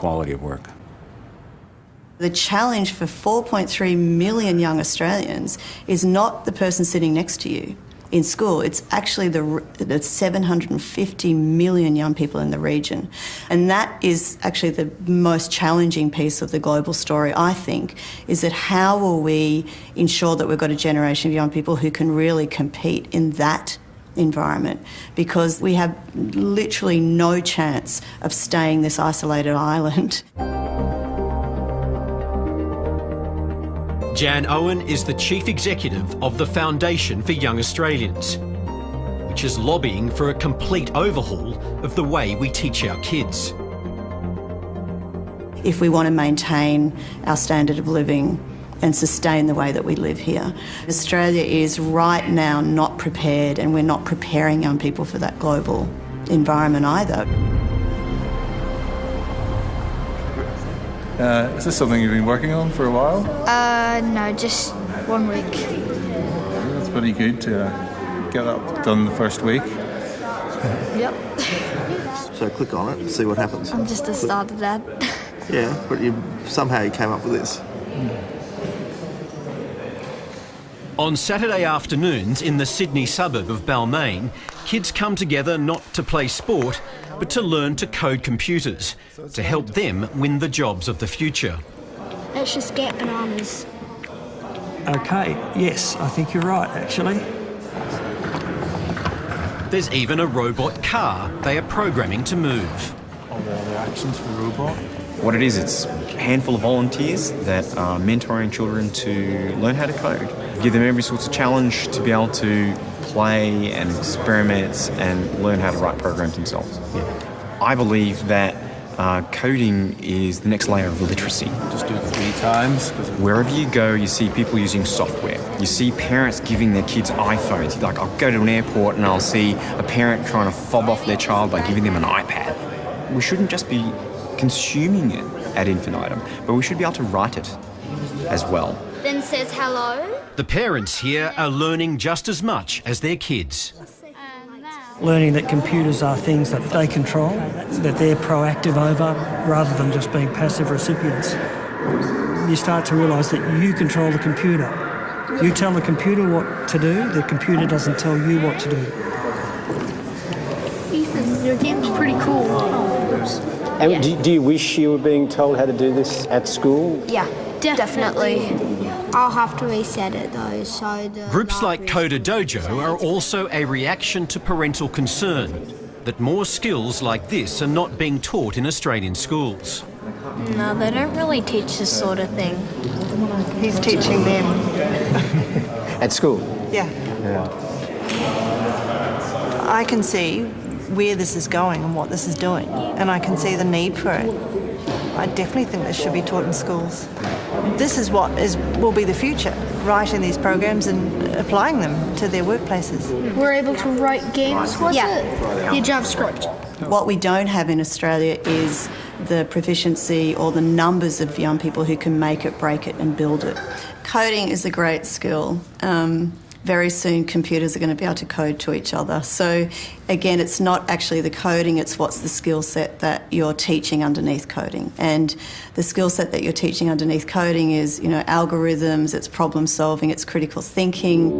quality of work. The challenge for 4.3 million young Australians is not the person sitting next to you in school. It's actually the 750 million young people in the region. And that is actually the most challenging piece of the global story, I think, is that how will we ensure that we've got a generation of young people who can really compete in that environment, because we have literally no chance of staying this isolated island. Jan Owen is the Chief Executive of the Foundation for Young Australians, which is lobbying for a complete overhaul of the way we teach our kids. If we want to maintain our standard of living and sustain the way that we live here, Australia is right now not prepared, and we're not preparing young people for that global environment either. Is this something you've been working on for a while? No, just 1 week. That's pretty good to get that done the first week. Yep. So click on it and see what happens. I'm just the start of that. Yeah, but somehow you came up with this. On Saturday afternoons in the Sydney suburb of Balmain, kids come together not to play sport, but to learn to code computers, to help them win the jobs of the future. Let's just get bananas. Okay, yes, I think you're right, actually. There's even a robot car they are programming to move. Are there actions for the robot? What it is, it's a handful of volunteers that are mentoring children to learn how to code. Give them every sort of challenge to be able to play and experiment and learn how to write programs themselves. Yeah. I believe that coding is the next layer of literacy. Just do it 3 times. Wherever you go, you see people using software. You see parents giving their kids iPhones. Like, I'll go to an airport and I'll see a parent trying to fob off their child by giving them an iPad. We shouldn't just be consuming it ad infinitum, but we should be able to write it as well. Then says hello. The parents here are learning just as much as their kids. Learning that computers are things that they control, that they're proactive over, rather than just being passive recipients. You start to realise that you control the computer. You tell the computer what to do, the computer doesn't tell you what to do. Ethan, your game's pretty cool. And Yeah. do you wish you were being told how to do this at school? Yeah, definitely. I'll have to reset it though, so the... Groups like Coder Dojo are also a reaction to parental concern that more skills like this are not being taught in Australian schools. No, they don't really teach this sort of thing. He's teaching them. At school? Yeah. I can see where this is going and what this is doing, and I can see the need for it. I definitely think this should be taught in schools. This is what will be the future, writing these programs and applying them to their workplaces. We're able to write games, was it? Yeah, JavaScript. What we don't have in Australia is the proficiency or the numbers of young people who can make it, break it and build it. Coding is a great skill. Very soon computers are going to be able to code to each other. So again, it's not actually the coding, it's what's the skill set that you're teaching underneath coding. And the skill set that you're teaching underneath coding is, algorithms, it's problem solving, it's critical thinking.